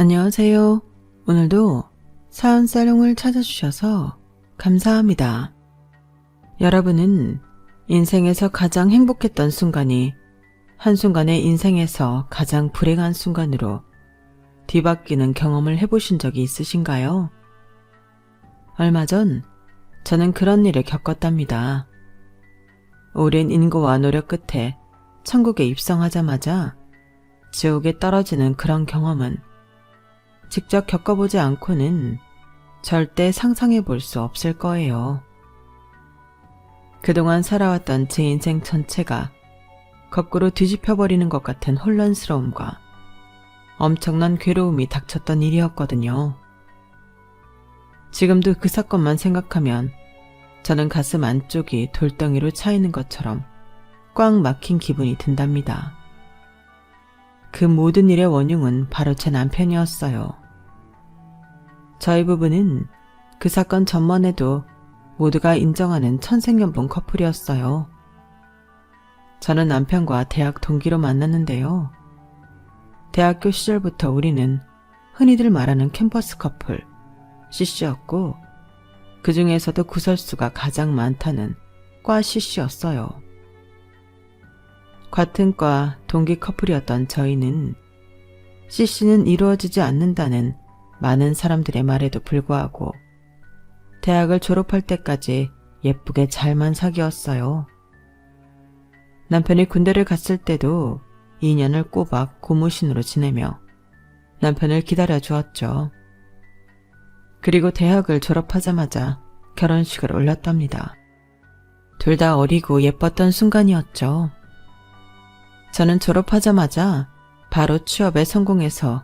안녕하세요. 오늘도 사연 살롱을 찾아주셔서 감사합니다. 여러분은 인생에서 가장 행복했던 순간이 한순간에 인생에서 가장 불행한 순간으로 뒤바뀌는 경험을 해보신 적이 있으신가요? 얼마 전 저는 그런 일을 겪었답니다. 오랜 인고와 노력 끝에 천국에 입성하자마자 지옥에 떨어지는 그런 경험은 직접 겪어보지 않고는 절대 상상해 볼 수 없을 거예요. 그동안 살아왔던 제 인생 전체가 거꾸로 뒤집혀버리는 것 같은 혼란스러움과 엄청난 괴로움이 닥쳤던 일이었거든요. 지금도 그 사건만 생각하면 저는 가슴 안쪽이 돌덩이로 차이는 것처럼 꽉 막힌 기분이 든답니다. 그 모든 일의 원흉은 바로 제 남편이었어요. 저희 부부는 그 사건 전만 해도 모두가 인정하는 천생연분 커플이었어요. 저는 남편과 대학 동기로 만났는데요. 대학교 시절부터 우리는 흔히들 말하는 캠퍼스 커플, CC였고 그 중에서도 구설수가 가장 많다는 과 CC였어요. 같은 과 동기 커플이었던 저희는 CC는 이루어지지 않는다는 많은 사람들의 말에도 불구하고 대학을 졸업할 때까지 예쁘게 잘만 사귀었어요. 남편이 군대를 갔을 때도 2년을 꼬박 고무신으로 지내며 남편을 기다려 주었죠. 그리고 대학을 졸업하자마자 결혼식을 올렸답니다. 둘 다 어리고 예뻤던 순간이었죠. 저는 졸업하자마자 바로 취업에 성공해서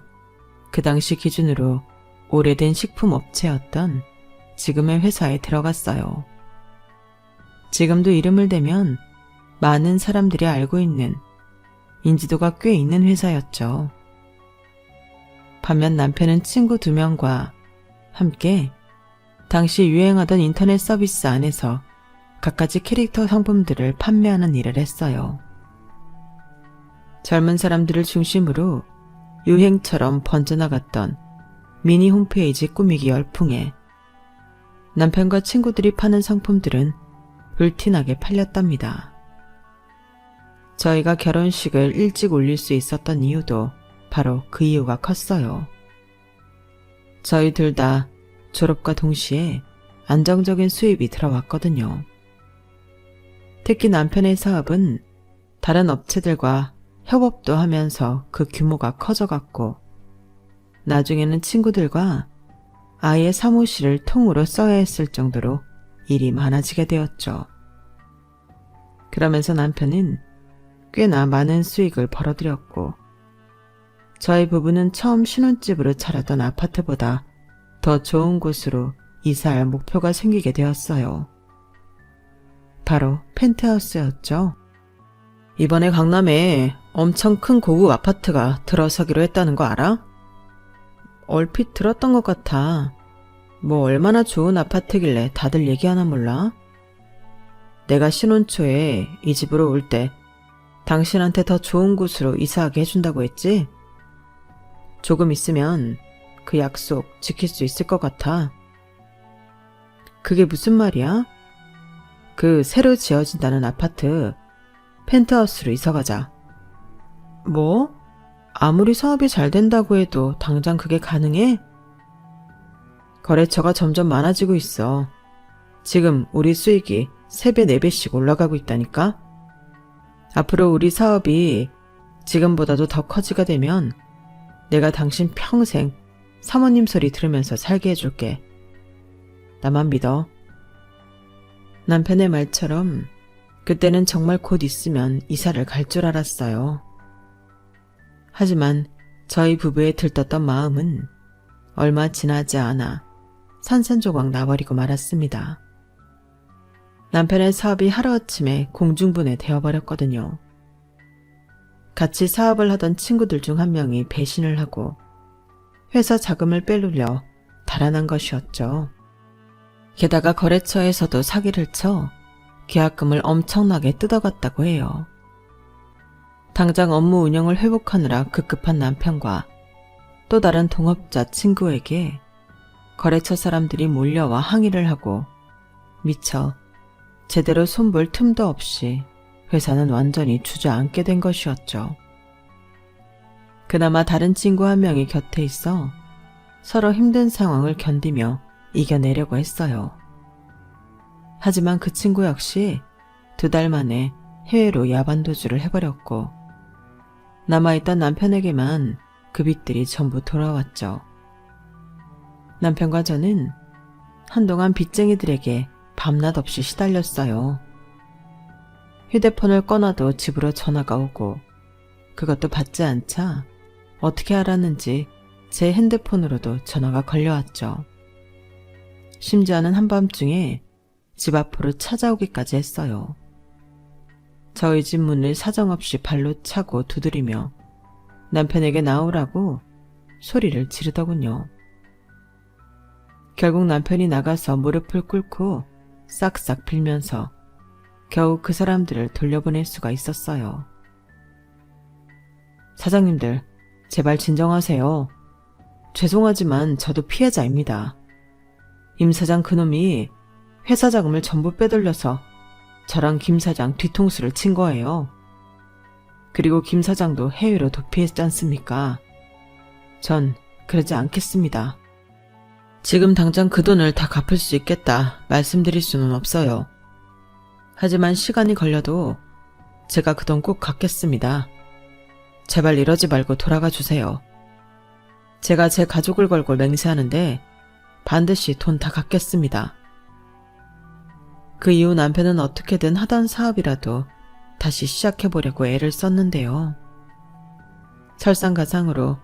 그 당시 기준으로 오래된 식품업체였던 지금의 회사에 들어갔어요. 지금도 이름을 대면 많은 사람들이 알고 있는 인지도가 꽤 있는 회사였죠. 반면 남편은 친구 2명과 함께 당시 유행하던 인터넷 서비스 안에서 갖가지 캐릭터 상품들을 판매하는 일을 했어요. 젊은 사람들을 중심으로 유행처럼 번져나갔던 미니 홈페이지 꾸미기 열풍에 남편과 친구들이 파는 상품들은 불티나게 팔렸답니다. 저희가 결혼식을 일찍 올릴 수 있었던 이유도 바로 그 이유가 컸어요. 저희 둘 다 졸업과 동시에 안정적인 수입이 들어왔거든요. 특히 남편의 사업은 다른 업체들과 협업도 하면서 그 규모가 커져갔고 나중에는 친구들과 아예 사무실을 통으로 써야 했을 정도로 일이 많아지게 되었죠. 그러면서 남편은 꽤나 많은 수익을 벌어들였고 저희 부부는 처음 신혼집으로 차렸던 아파트보다 더 좋은 곳으로 이사할 목표가 생기게 되었어요. 바로 펜트하우스였죠. 이번에 강남에 엄청 큰 고급 아파트가 들어서기로 했다는 거 알아? 얼핏 들었던 것 같아. 뭐 얼마나 좋은 아파트길래 다들 얘기하나 몰라? 내가 신혼 초에 이 집으로 올 때 당신한테 더 좋은 곳으로 이사하게 해준다고 했지? 조금 있으면 그 약속 지킬 수 있을 것 같아. 그게 무슨 말이야? 그 새로 지어진다는 아파트 펜트하우스로 이사가자. 뭐? 아무리 사업이 잘 된다고 해도 당장 그게 가능해? 거래처가 점점 많아지고 있어. 지금 우리 수익이 3배, 4배씩 올라가고 있다니까? 앞으로 우리 사업이 지금보다도 더 커지게 되면 내가 당신 평생 사모님 소리 들으면서 살게 해줄게. 나만 믿어. 남편의 말처럼 그때는 정말 곧 있으면 이사를 갈 줄 알았어요. 하지만 저희 부부의 들떴던 마음은 얼마 지나지 않아 산산조각 나버리고 말았습니다. 남편의 사업이 하루아침에 공중분해 되어버렸거든요. 같이 사업을 하던 친구들 중 한 명이 배신을 하고 회사 자금을 빼돌려 달아난 것이었죠. 게다가 거래처에서도 사기를 쳐 계약금을 엄청나게 뜯어갔다고 해요. 당장 업무 운영을 회복하느라 급급한 남편과 또 다른 동업자 친구에게 거래처 사람들이 몰려와 항의를 하고 미처 제대로 손볼 틈도 없이 회사는 완전히 주저앉게 된 것이었죠. 그나마 다른 친구 한 명이 곁에 있어 서로 힘든 상황을 견디며 이겨내려고 했어요. 하지만 그 친구 역시 2달 만에 해외로 야반도주를 해버렸고 남아있던 남편에게만 그 빚들이 전부 돌아왔죠. 남편과 저는 한동안 빚쟁이들에게 밤낮 없이 시달렸어요. 휴대폰을 꺼놔도 집으로 전화가 오고 그것도 받지 않자 어떻게 알았는지 제 핸드폰으로도 전화가 걸려왔죠. 심지어는 한밤중에 집 앞으로 찾아오기까지 했어요. 저희 집 문을 사정없이 발로 차고 두드리며 남편에게 나오라고 소리를 지르더군요. 결국 남편이 나가서 무릎을 꿇고 싹싹 빌면서 겨우 그 사람들을 돌려보낼 수가 있었어요. 사장님들, 제발 진정하세요. 죄송하지만 저도 피해자입니다. 임 사장 그놈이 회사 자금을 전부 빼돌려서 저랑 김 사장 뒤통수를 친 거예요. 그리고 김 사장도 해외로 도피했지 않습니까? 전 그러지 않겠습니다. 지금 당장 그 돈을 다 갚을 수 있겠다 말씀드릴 수는 없어요. 하지만 시간이 걸려도 제가 그 돈 꼭 갚겠습니다. 제발 이러지 말고 돌아가 주세요. 제가 제 가족을 걸고 맹세하는데 반드시 돈 다 갚겠습니다. 그 이후 남편은 어떻게든 하던 사업이라도 다시 시작해보려고 애를 썼는데요. 설상가상으로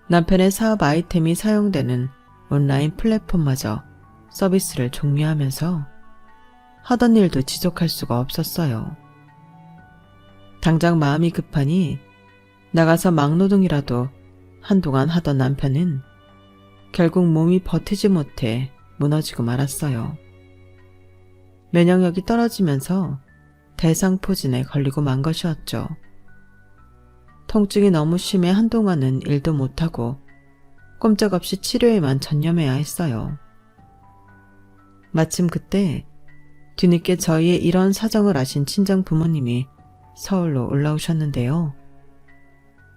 남편의 사업 아이템이 사용되는 온라인 플랫폼마저 서비스를 종료하면서 하던 일도 지속할 수가 없었어요. 당장 마음이 급하니 나가서 막노동이라도 한동안 하던 남편은 결국 몸이 버티지 못해 무너지고 말았어요. 면역력이 떨어지면서 대상포진에 걸리고 만 것이었죠. 통증이 너무 심해 한동안은 일도 못하고 꼼짝없이 치료에만 전념해야 했어요. 마침 그때 뒤늦게 저희의 이런 사정을 아신 친정 부모님이 서울로 올라오셨는데요.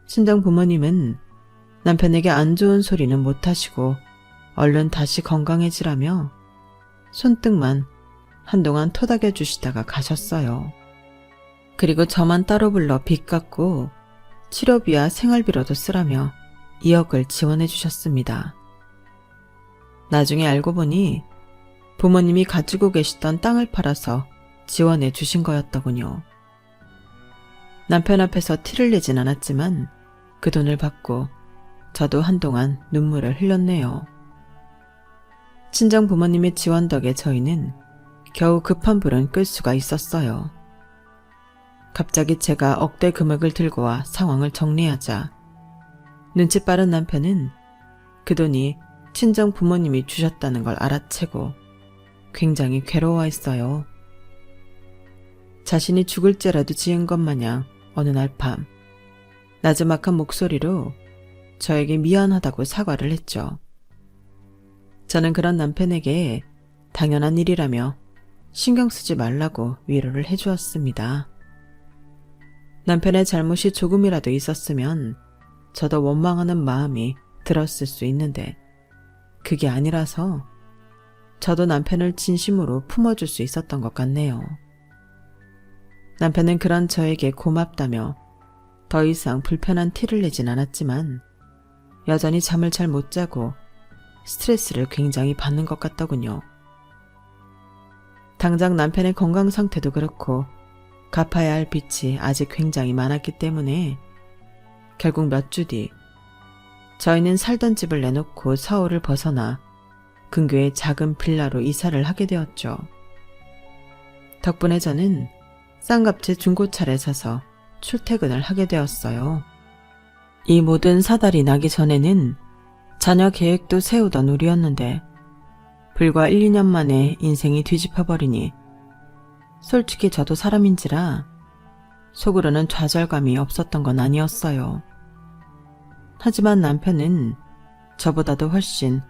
친정 부모님은 남편에게 안 좋은 소리는 못하시고 얼른 다시 건강해지라며 손등만 한동안 토닥여 주시다가 가셨어요. 그리고 저만 따로 불러 빚 갚고 치료비와 생활비로도 쓰라며 2억을 지원해 주셨습니다. 나중에 알고 보니 부모님이 가지고 계시던 땅을 팔아서 지원해 주신 거였더군요. 남편 앞에서 티를 내진 않았지만 그 돈을 받고 저도 한동안 눈물을 흘렸네요. 친정 부모님의 지원 덕에 저희는 겨우 급한 불은 끌 수가 있었어요. 갑자기 제가 억대 금액을 들고 와 상황을 정리하자 눈치 빠른 남편은 그 돈이 친정 부모님이 주셨다는 걸 알아채고 굉장히 괴로워했어요. 자신이 죽을 죄라도 지은 것 마냥 어느 날 밤 나지막한 목소리로 저에게 미안하다고 사과를 했죠. 저는 그런 남편에게 당연한 일이라며 신경 쓰지 말라고 위로를 해주었습니다. 남편의 잘못이 조금이라도 있었으면 저도 원망하는 마음이 들었을 수 있는데 그게 아니라서 저도 남편을 진심으로 품어줄 수 있었던 것 같네요. 남편은 그런 저에게 고맙다며 더 이상 불편한 티를 내진 않았지만 여전히 잠을 잘 못 자고 스트레스를 굉장히 받는 것 같더군요. 당장 남편의 건강 상태도 그렇고 갚아야 할 빚이 아직 굉장히 많았기 때문에 결국 몇 주 뒤 저희는 살던 집을 내놓고 서울을 벗어나 근교의 작은 빌라로 이사를 하게 되었죠. 덕분에 저는 싼 값의 중고차를 사서 출퇴근을 하게 되었어요. 이 모든 사달이 나기 전에는 자녀 계획도 세우던 우리였는데 불과 1, 2년 만에 인생이 뒤집혀버리니 솔직히 저도 사람인지라 속으로는 좌절감이 없었던 건 아니었어요. 하지만 남편은 저보다도 훨씬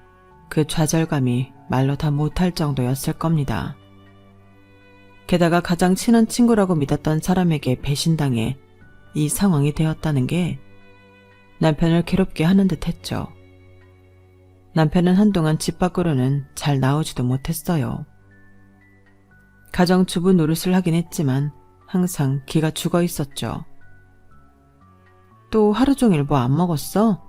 그 좌절감이 말로 다 못할 정도였을 겁니다. 게다가 가장 친한 친구라고 믿었던 사람에게 배신당해 이 상황이 되었다는 게 남편을 괴롭게 하는 듯 했죠. 남편은 한동안 집 밖으로는 잘 나오지도 못했어요. 가정주부 노릇을 하긴 했지만 항상 기가 죽어 있었죠. 또 하루 종일 뭐 안 먹었어?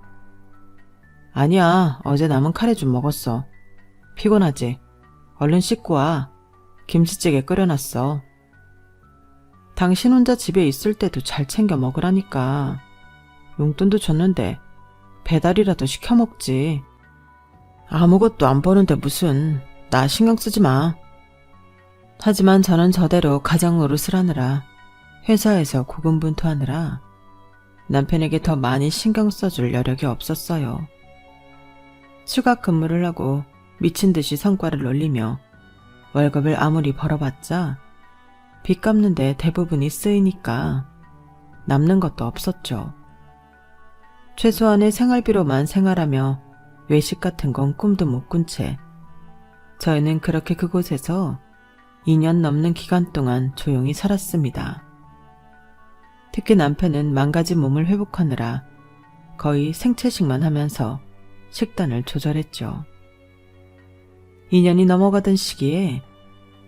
아니야, 어제 남은 카레 좀 먹었어. 피곤하지? 얼른 씻고 와. 김치찌개 끓여놨어. 당신 혼자 집에 있을 때도 잘 챙겨 먹으라니까. 용돈도 줬는데 배달이라도 시켜 먹지. 아무것도 안 버는데 무슨, 나 신경 쓰지 마. 하지만 저는 저대로 가정 노릇을 하느라, 회사에서 고군분투하느라 남편에게 더 많이 신경 써줄 여력이 없었어요. 추가 근무를 하고 미친 듯이 성과를 올리며 월급을 아무리 벌어봤자 빚 갚는데 대부분이 쓰이니까 남는 것도 없었죠. 최소한의 생활비로만 생활하며 외식 같은 건 꿈도 못 꾼 채 저희는 그렇게 그곳에서 2년 넘는 기간 동안 조용히 살았습니다. 특히 남편은 망가진 몸을 회복하느라 거의 생채식만 하면서 식단을 조절했죠. 2년이 넘어가던 시기에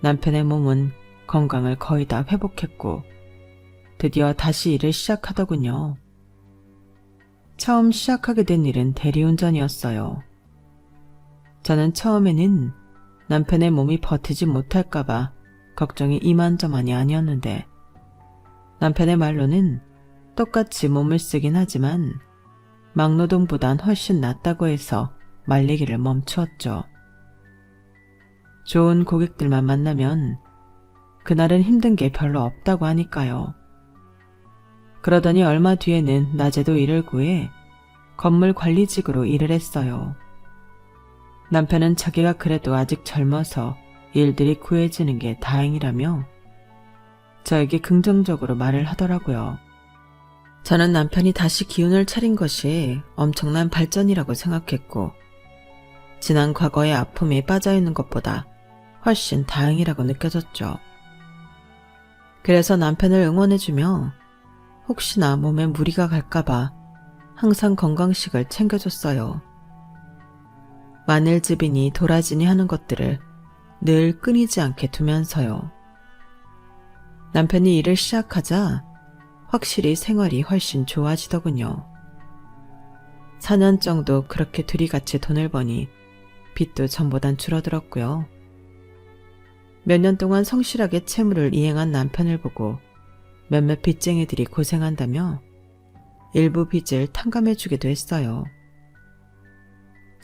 남편의 몸은 건강을 거의 다 회복했고 드디어 다시 일을 시작하더군요. 처음 시작하게 된 일은 대리운전이었어요. 저는 처음에는 남편의 몸이 버티지 못할까봐 걱정이 이만저만이 아니었는데 남편의 말로는 똑같이 몸을 쓰긴 하지만 막노동보단 훨씬 낫다고 해서 말리기를 멈추었죠. 좋은 고객들만 만나면 그날은 힘든 게 별로 없다고 하니까요. 그러더니 얼마 뒤에는 낮에도 일을 구해 건물 관리직으로 일을 했어요. 남편은 자기가 그래도 아직 젊어서 일들이 구해지는 게 다행이라며 저에게 긍정적으로 말을 하더라고요. 저는 남편이 다시 기운을 차린 것이 엄청난 발전이라고 생각했고 지난 과거의 아픔에 빠져있는 것보다 훨씬 다행이라고 느껴졌죠. 그래서 남편을 응원해주며 혹시나 몸에 무리가 갈까봐 항상 건강식을 챙겨줬어요. 마늘즙이니 도라지니 하는 것들을 늘 끊이지 않게 두면서요. 남편이 일을 시작하자 확실히 생활이 훨씬 좋아지더군요. 4년 정도 그렇게 둘이 같이 돈을 버니 빚도 전보단 줄어들었고요. 몇 년 동안 성실하게 채무를 이행한 남편을 보고 몇몇 빚쟁이들이 고생한다며 일부 빚을 탕감해주기도 했어요.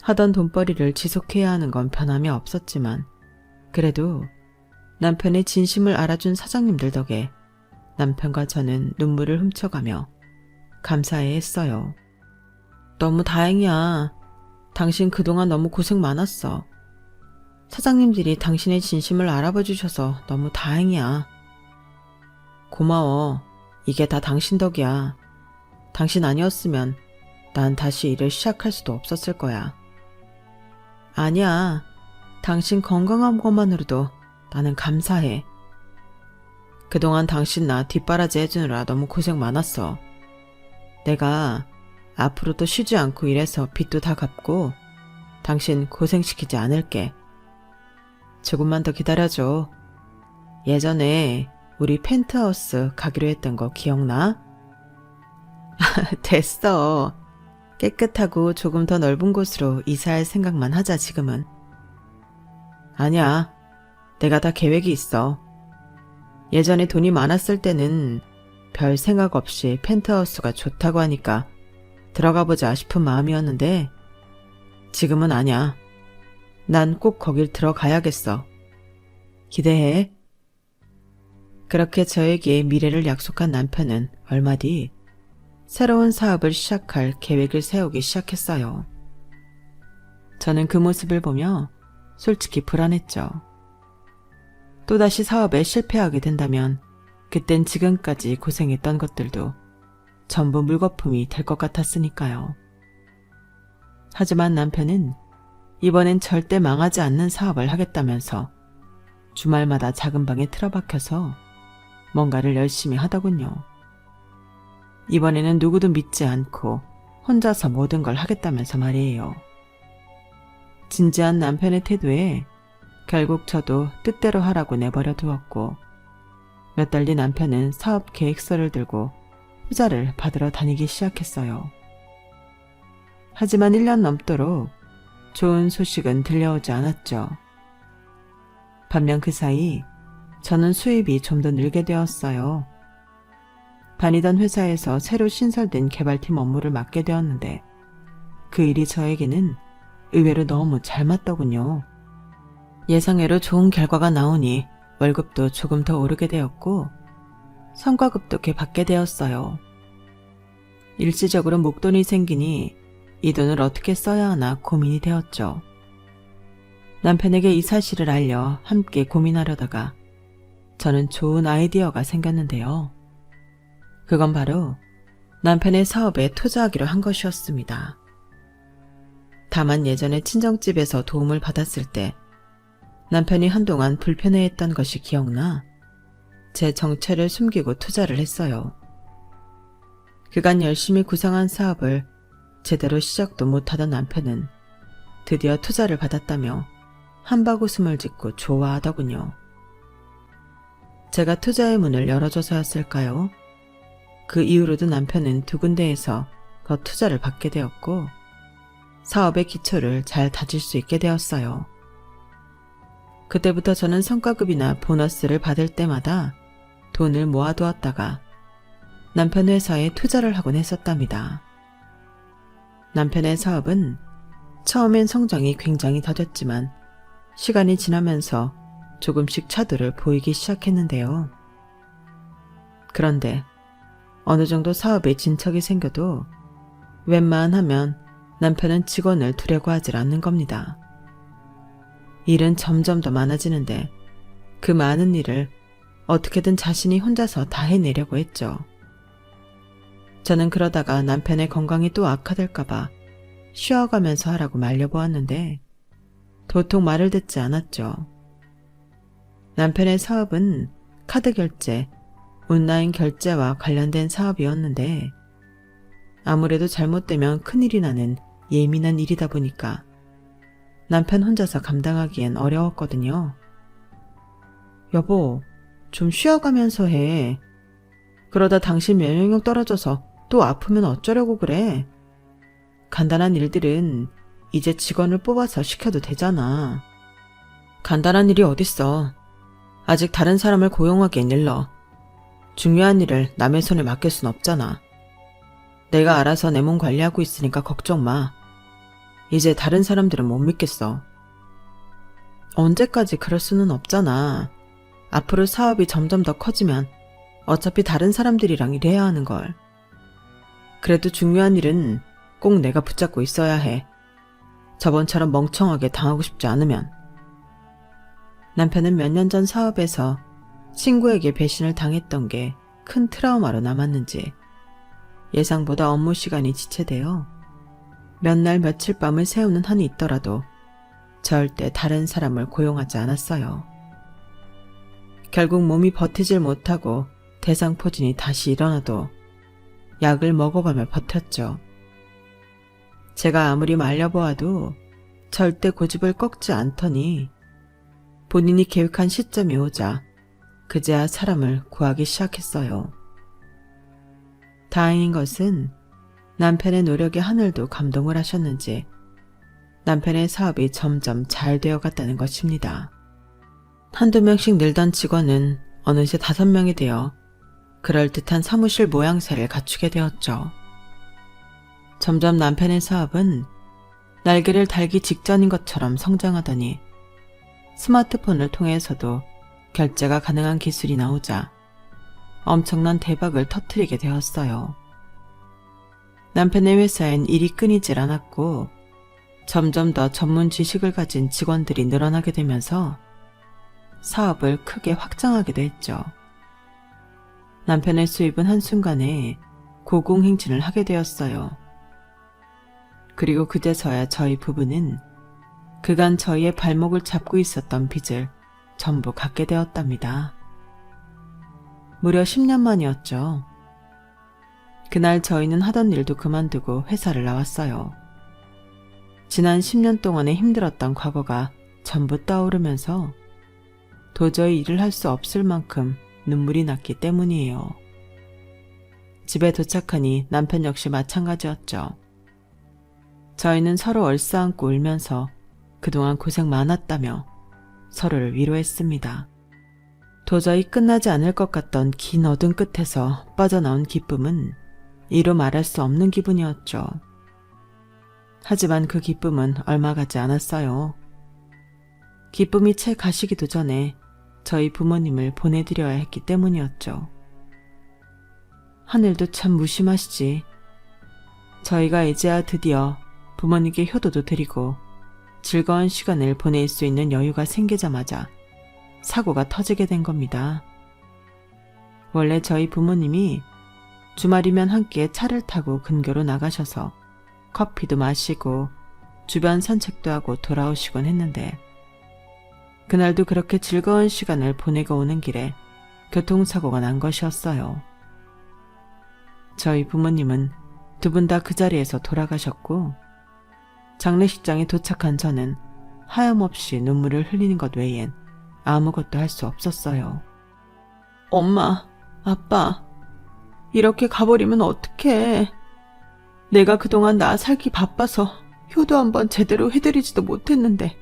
하던 돈벌이를 지속해야 하는 건 변함이 없었지만 그래도 남편의 진심을 알아준 사장님들 덕에 남편과 저는 눈물을 훔쳐가며 감사해 했어요. 너무 다행이야. 당신 그동안 너무 고생 많았어. 사장님들이 당신의 진심을 알아봐 주셔서 너무 다행이야. 고마워. 이게 다 당신 덕이야. 당신 아니었으면 난 다시 일을 시작할 수도 없었을 거야. 아니야. 당신 건강한 것만으로도 나는 감사해. 그동안 당신 나 뒷바라지 해주느라 너무 고생 많았어. 내가 앞으로도 쉬지 않고 일해서 빚도 다 갚고 당신 고생시키지 않을게. 조금만 더 기다려줘. 예전에 우리 펜트하우스 가기로 했던 거 기억나? 됐어. 깨끗하고 조금 더 넓은 곳으로 이사할 생각만 하자 지금은. 아니야. 내가 다 계획이 있어. 예전에 돈이 많았을 때는 별 생각 없이 펜트하우스가 좋다고 하니까 들어가보자 싶은 마음이었는데 지금은 아니야. 난 꼭 거길 들어가야겠어. 기대해. 그렇게 저에게 미래를 약속한 남편은 얼마 뒤 새로운 사업을 시작할 계획을 세우기 시작했어요. 저는 그 모습을 보며 솔직히 불안했죠. 또다시 사업에 실패하게 된다면 그땐 지금까지 고생했던 것들도 전부 물거품이 될 것 같았으니까요. 하지만 남편은 이번엔 절대 망하지 않는 사업을 하겠다면서 주말마다 작은 방에 틀어박혀서 뭔가를 열심히 하더군요. 이번에는 누구도 믿지 않고 혼자서 모든 걸 하겠다면서 말이에요. 진지한 남편의 태도에 결국 저도 뜻대로 하라고 내버려 두었고, 몇 달 뒤 남편은 사업 계획서를 들고 투자를 받으러 다니기 시작했어요. 하지만 1년 넘도록 좋은 소식은 들려오지 않았죠. 반면 그 사이 저는 수입이 좀 더 늘게 되었어요. 다니던 회사에서 새로 신설된 개발팀 업무를 맡게 되었는데 그 일이 저에게는 의외로 너무 잘 맞더군요. 예상외로 좋은 결과가 나오니 월급도 조금 더 오르게 되었고 성과급도 꽤 받게 되었어요. 일시적으로 목돈이 생기니 이 돈을 어떻게 써야 하나 고민이 되었죠. 남편에게 이 사실을 알려 함께 고민하려다가 저는 좋은 아이디어가 생겼는데요. 그건 바로 남편의 사업에 투자하기로 한 것이었습니다. 다만 예전에 친정집에서 도움을 받았을 때 남편이 한동안 불편해했던 것이 기억나 제 정체를 숨기고 투자를 했어요. 그간 열심히 구상한 사업을 제대로 시작도 못하던 남편은 드디어 투자를 받았다며 한바구음을 짓고 좋아하더군요. 제가 투자의 문을 열어줘서였을까요? 그 이후로도 남편은 두 군데에서 더 투자를 받게 되었고 사업의 기초를 잘 다질 수 있게 되었어요. 그때부터 저는 성과급이나 보너스를 받을 때마다 돈을 모아두었다가 남편 회사에 투자를 하곤 했었답니다. 남편의 사업은 처음엔 성장이 굉장히 더뎠지만 시간이 지나면서 조금씩 차도를 보이기 시작했는데요. 그런데 어느 정도 사업에 진척이 생겨도 웬만하면 남편은 직원을 두려고 하질 않는 겁니다. 일은 점점 더 많아지는데 그 많은 일을 어떻게든 자신이 혼자서 다 해내려고 했죠. 저는 그러다가 남편의 건강이 또 악화될까봐 쉬어가면서 하라고 말려보았는데 도통 말을 듣지 않았죠. 남편의 사업은 카드 결제, 온라인 결제와 관련된 사업이었는데 아무래도 잘못되면 큰일이 나는 예민한 일이다 보니까 남편 혼자서 감당하기엔 어려웠거든요. 여보, 좀 쉬어가면서 해. 그러다 당신 면역력 떨어져서 또 아프면 어쩌려고 그래. 간단한 일들은 이제 직원을 뽑아서 시켜도 되잖아. 간단한 일이 어딨어. 아직 다른 사람을 고용하기엔 일러. 중요한 일을 남의 손에 맡길 순 없잖아. 내가 알아서 내 몸 관리하고 있으니까 걱정 마. 이제 다른 사람들은 못 믿겠어. 언제까지 그럴 수는 없잖아. 앞으로 사업이 점점 더 커지면 어차피 다른 사람들이랑 일해야 하는 걸. 그래도 중요한 일은 꼭 내가 붙잡고 있어야 해. 저번처럼 멍청하게 당하고 싶지 않으면. 남편은 몇 년 전 사업에서 친구에게 배신을 당했던 게 큰 트라우마로 남았는지 예상보다 업무 시간이 지체되어 몇 날 며칠 밤을 새우는 한이 있더라도 절대 다른 사람을 고용하지 않았어요. 결국 몸이 버티질 못하고 대상포진이 다시 일어나도 약을 먹어가며 버텼죠. 제가 아무리 말려보아도 절대 고집을 꺾지 않더니 본인이 계획한 시점이 오자 그제야 사람을 구하기 시작했어요. 다행인 것은 남편의 노력에 하늘도 감동을 하셨는지 남편의 사업이 점점 잘 되어갔다는 것입니다. 한두 명씩 늘던 직원은 어느새 5명이 되어 그럴듯한 사무실 모양새를 갖추게 되었죠. 점점 남편의 사업은 날개를 달기 직전인 것처럼 성장하더니 스마트폰을 통해서도 결제가 가능한 기술이 나오자 엄청난 대박을 터뜨리게 되었어요. 남편의 회사엔 일이 끊이질 않았고 점점 더 전문 지식을 가진 직원들이 늘어나게 되면서 사업을 크게 확장하기도 했죠. 남편의 수입은 한순간에 고공행진을 하게 되었어요. 그리고 그제서야 저희 부부는 그간 저희의 발목을 잡고 있었던 빚을 전부 갚게 되었답니다. 무려 10년 만이었죠. 그날 저희는 하던 일도 그만두고 회사를 나왔어요. 지난 10년 동안에 힘들었던 과거가 전부 떠오르면서 도저히 일을 할 수 없을 만큼 눈물이 났기 때문이에요. 집에 도착하니 남편 역시 마찬가지였죠. 저희는 서로 얼싸안고 울면서 그동안 고생 많았다며 서로를 위로했습니다. 도저히 끝나지 않을 것 같던 긴 어둠 끝에서 빠져나온 기쁨은 이루 말할 수 없는 기분이었죠. 하지만 그 기쁨은 얼마 가지 않았어요. 기쁨이 채 가시기도 전에 저희 부모님을 보내드려야 했기 때문이었죠. 하늘도 참 무심하시지. 저희가 이제야 드디어 부모님께 효도도 드리고 즐거운 시간을 보낼 수 있는 여유가 생기자마자 사고가 터지게 된 겁니다. 원래 저희 부모님이 주말이면 함께 차를 타고 근교로 나가셔서 커피도 마시고 주변 산책도 하고 돌아오시곤 했는데 그날도 그렇게 즐거운 시간을 보내고 오는 길에 교통사고가 난 것이었어요. 저희 부모님은 두 분 다 그 자리에서 돌아가셨고 장례식장에 도착한 저는 하염없이 눈물을 흘리는 것 외엔 아무것도 할 수 없었어요. 엄마, 아빠, 이렇게 가버리면 어떡해. 내가 그동안 나 살기 바빠서 효도 한번 제대로 해드리지도 못했는데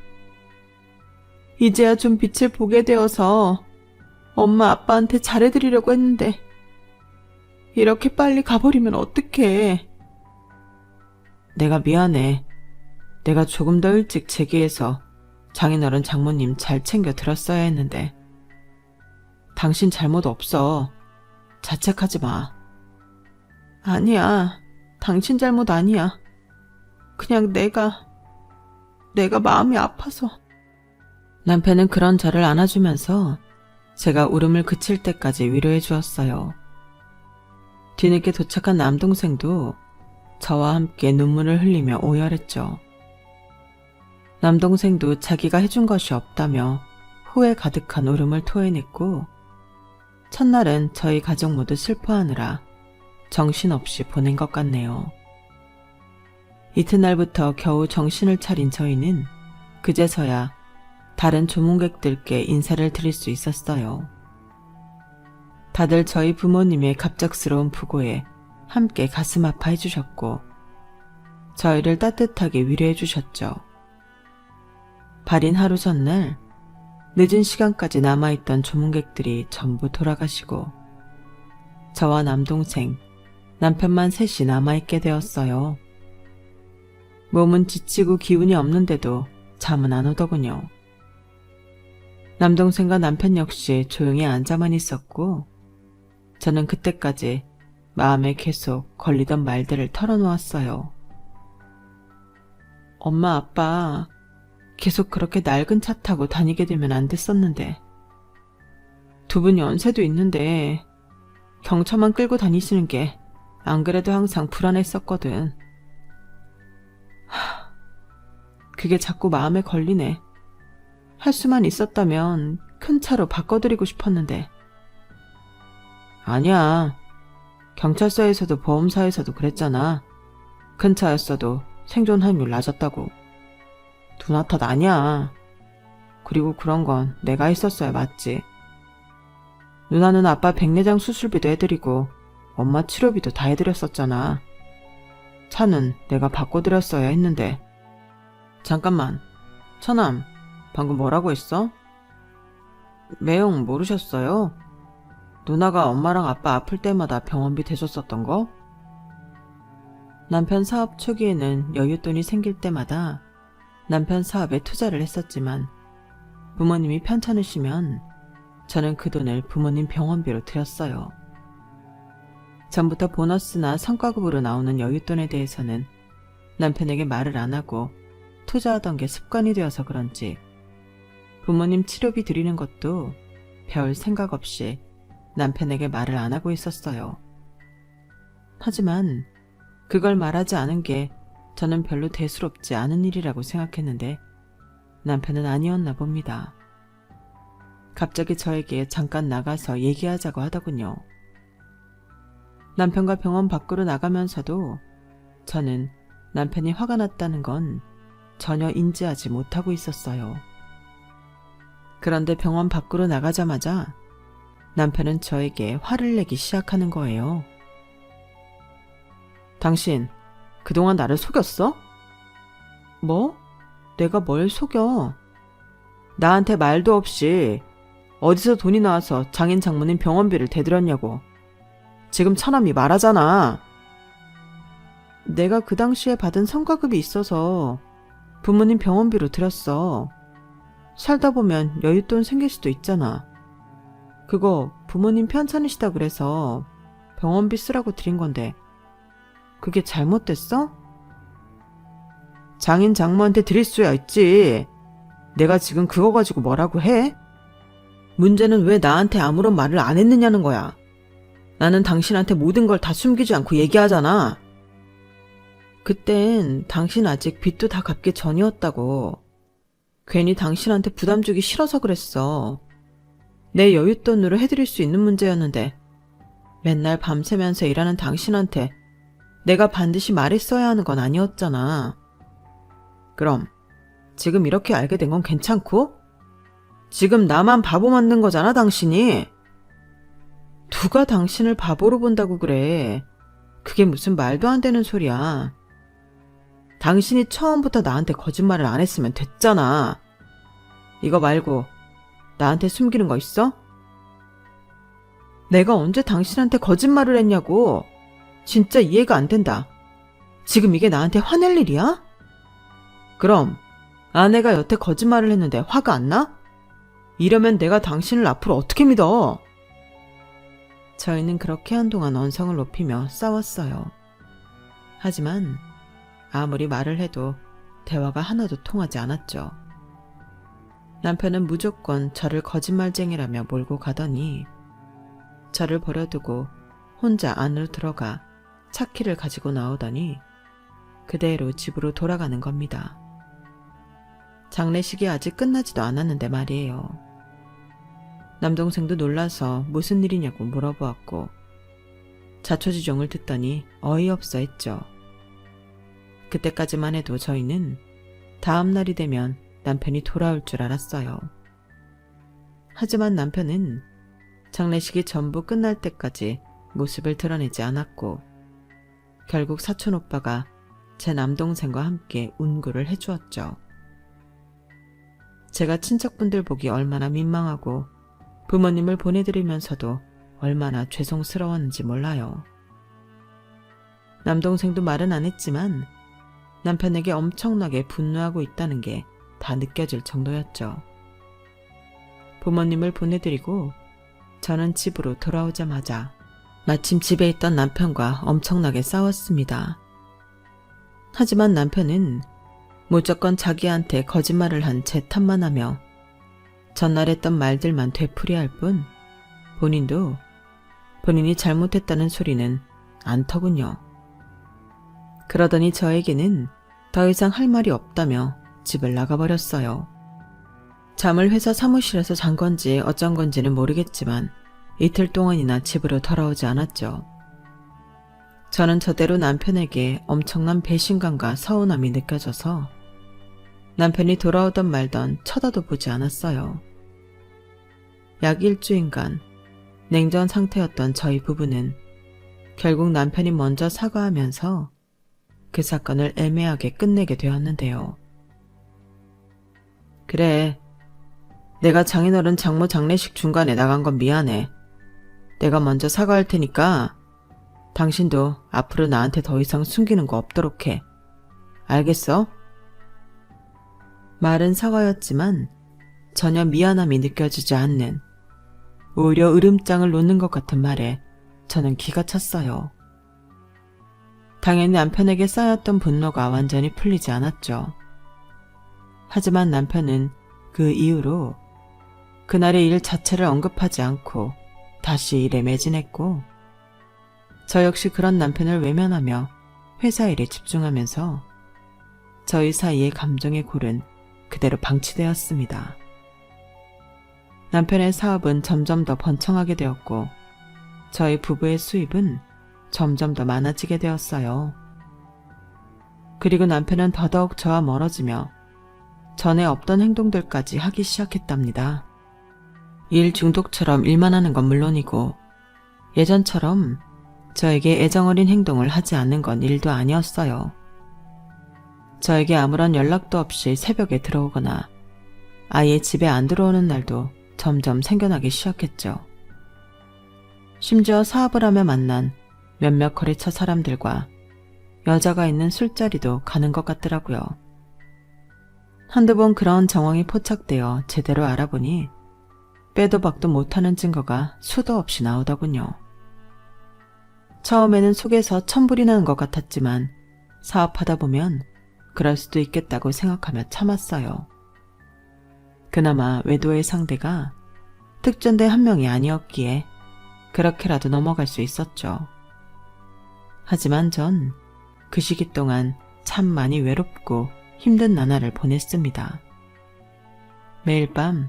이제야 좀 빛을 보게 되어서 엄마 아빠한테 잘해드리려고 했는데 이렇게 빨리 가버리면 어떡해. 내가 미안해. 내가 조금 더 일찍 제기해서 장인어른 장모님 잘 챙겨 들었어야 했는데 당신 잘못 없어. 자책하지 마. 아니야. 당신 잘못 아니야. 그냥 내가 마음이 아파서. 남편은 그런 저를 안아주면서 제가 울음을 그칠 때까지 위로해 주었어요. 뒤늦게 도착한 남동생도 저와 함께 눈물을 흘리며 오열했죠. 남동생도 자기가 해준 것이 없다며 후회 가득한 울음을 토해냈고 첫날은 저희 가족 모두 슬퍼하느라 정신없이 보낸 것 같네요. 이튿날부터 겨우 정신을 차린 저희는 그제서야 다른 조문객들께 인사를 드릴 수 있었어요. 다들 저희 부모님의 갑작스러운 부고에 함께 가슴 아파해 주셨고 저희를 따뜻하게 위로해 주셨죠. 발인 하루 전날 늦은 시간까지 남아있던 조문객들이 전부 돌아가시고 저와 남동생, 남편만 셋이 남아있게 되었어요. 몸은 지치고 기운이 없는데도 잠은 안 오더군요. 남동생과 남편 역시 조용히 앉아만 있었고 저는 그때까지 마음에 계속 걸리던 말들을 털어놓았어요. 엄마, 아빠 계속 그렇게 낡은 차 타고 다니게 되면 안 됐었는데 두 분 연세도 있는데 경차만 끌고 다니시는 게 안 그래도 항상 불안했었거든. 그게 자꾸 마음에 걸리네. 할 수만 있었다면 큰 차로 바꿔드리고 싶었는데. 아니야. 경찰서에서도 보험사에서도 그랬잖아. 큰 차였어도 생존 확률 낮았다고. 누나 탓 아니야. 그리고 그런 건 내가 했었어야 맞지. 누나는 아빠 백내장 수술비도 해드리고 엄마 치료비도 다 해드렸었잖아. 차는 내가 바꿔드렸어야 했는데. 잠깐만. 처남, 방금 뭐라고 했어? 매형 모르셨어요? 누나가 엄마랑 아빠 아플 때마다 병원비 대줬었던 거? 남편 사업 초기에는 여윳돈이 생길 때마다 남편 사업에 투자를 했었지만 부모님이 편찮으시면 저는 그 돈을 부모님 병원비로 드렸어요. 전부터 보너스나 성과급으로 나오는 여윳돈에 대해서는 남편에게 말을 안 하고 투자하던 게 습관이 되어서 그런지 부모님 치료비 드리는 것도 별 생각 없이 남편에게 말을 안 하고 있었어요. 하지만 그걸 말하지 않은 게 저는 별로 대수롭지 않은 일이라고 생각했는데 남편은 아니었나 봅니다. 갑자기 저에게 잠깐 나가서 얘기하자고 하더군요. 남편과 병원 밖으로 나가면서도 저는 남편이 화가 났다는 건 전혀 인지하지 못하고 있었어요. 그런데 병원 밖으로 나가자마자 남편은 저에게 화를 내기 시작하는 거예요. 당신, 그동안 나를 속였어? 뭐? 내가 뭘 속여? 나한테 말도 없이 어디서 돈이 나와서 장인 장모님 병원비를 대들였냐고. 지금 처남이 말하잖아. 내가 그 당시에 받은 성과급이 있어서 부모님 병원비로 드렸어. 살다 보면 여윳돈 생길 수도 있잖아. 그거 부모님 편찮으시다 그래서 병원비 쓰라고 드린 건데 그게 잘못됐어? 장인 장모한테 드릴 수야 있지. 내가 지금 그거 가지고 뭐라고 해? 문제는 왜 나한테 아무런 말을 안 했느냐는 거야. 나는 당신한테 모든 걸 다 숨기지 않고 얘기하잖아. 그땐 당신 아직 빚도 다 갚기 전이었다고. 괜히 당신한테 부담 주기 싫어서 그랬어. 내 여윳돈으로 해드릴 수 있는 문제였는데 맨날 밤새면서 일하는 당신한테 내가 반드시 말했어야 하는 건 아니었잖아. 그럼 지금 이렇게 알게 된 건 괜찮고? 지금 나만 바보 만든 거잖아, 당신이. 누가 당신을 바보로 본다고 그래. 그게 무슨 말도 안 되는 소리야. 당신이 처음부터 나한테 거짓말을 안 했으면 됐잖아. 이거 말고 나한테 숨기는 거 있어? 내가 언제 당신한테 거짓말을 했냐고. 진짜 이해가 안 된다. 지금 이게 나한테 화낼 일이야? 그럼 아내가 여태 거짓말을 했는데 화가 안 나? 이러면 내가 당신을 앞으로 어떻게 믿어? 저희는 그렇게 한동안 언성을 높이며 싸웠어요. 하지만 아무리 말을 해도 대화가 하나도 통하지 않았죠. 남편은 무조건 저를 거짓말쟁이라며 몰고 가더니 저를 버려두고 혼자 안으로 들어가 차키를 가지고 나오더니 그대로 집으로 돌아가는 겁니다. 장례식이 아직 끝나지도 않았는데 말이에요. 남동생도 놀라서 무슨 일이냐고 물어보았고 자초지종을 듣더니 어이없어 했죠. 그때까지만 해도 저희는 다음 날이 되면 남편이 돌아올 줄 알았어요. 하지만 남편은 장례식이 전부 끝날 때까지 모습을 드러내지 않았고 결국 사촌 오빠가 제 남동생과 함께 운구를 해주었죠. 제가 친척분들 보기 얼마나 민망하고 부모님을 보내드리면서도 얼마나 죄송스러웠는지 몰라요. 남동생도 말은 안 했지만 남편에게 엄청나게 분노하고 있다는 게 다 느껴질 정도였죠. 부모님을 보내드리고 저는 집으로 돌아오자마자 마침 집에 있던 남편과 엄청나게 싸웠습니다. 하지만 남편은 무조건 자기한테 거짓말을 한 제 탓만 하며 전날 했던 말들만 되풀이할 뿐 본인도 본인이 잘못했다는 소리는 않더군요. 그러더니 저에게는 더 이상 할 말이 없다며 집을 나가버렸어요. 잠을 회사 사무실에서 잔 건지 어쩐 건지는 모르겠지만 이틀 동안이나 집으로 돌아오지 않았죠. 저는 저대로 남편에게 엄청난 배신감과 서운함이 느껴져서 남편이 돌아오던 말던 쳐다도 보지 않았어요. 약 일주일간 냉전 상태였던 저희 부부는 결국 남편이 먼저 사과하면서 그 사건을 애매하게 끝내게 되었는데요. 그래, 내가 장인어른 장모 장례식 중간에 나간 건 미안해. 내가 먼저 사과할 테니까 당신도 앞으로 나한테 더 이상 숨기는 거 없도록 해. 알겠어? 말은 사과였지만 전혀 미안함이 느껴지지 않는, 오히려 으름장을 놓는 것 같은 말에 저는 기가 찼어요. 당연히 남편에게 쌓였던 분노가 완전히 풀리지 않았죠. 하지만 남편은 그 이후로 그날의 일 자체를 언급하지 않고 다시 일에 매진했고 저 역시 그런 남편을 외면하며 회사 일에 집중하면서 저희 사이의 감정의 골은 그대로 방치되었습니다. 남편의 사업은 점점 더 번창하게 되었고 저희 부부의 수입은 점점 더 많아지게 되었어요. 그리고 남편은 더더욱 저와 멀어지며 전에 없던 행동들까지 하기 시작했답니다. 일 중독처럼 일만 하는 건 물론이고 예전처럼 저에게 애정어린 행동을 하지 않는 건 일도 아니었어요. 저에게 아무런 연락도 없이 새벽에 들어오거나 아예 집에 안 들어오는 날도 점점 생겨나기 시작했죠. 심지어 사업을 하며 만난 몇몇 거래처 사람들과 여자가 있는 술자리도 가는 것 같더라고요. 한두 번 그런 정황이 포착되어 제대로 알아보니 빼도 박도 못하는 증거가 수도 없이 나오더군요. 처음에는 속에서 천불이 나는 것 같았지만 사업하다 보면 그럴 수도 있겠다고 생각하며 참았어요. 그나마 외도의 상대가 특전대 한 명이 아니었기에 그렇게라도 넘어갈 수 있었죠. 하지만 전 그 시기 동안 참 많이 외롭고 힘든 나날을 보냈습니다. 매일 밤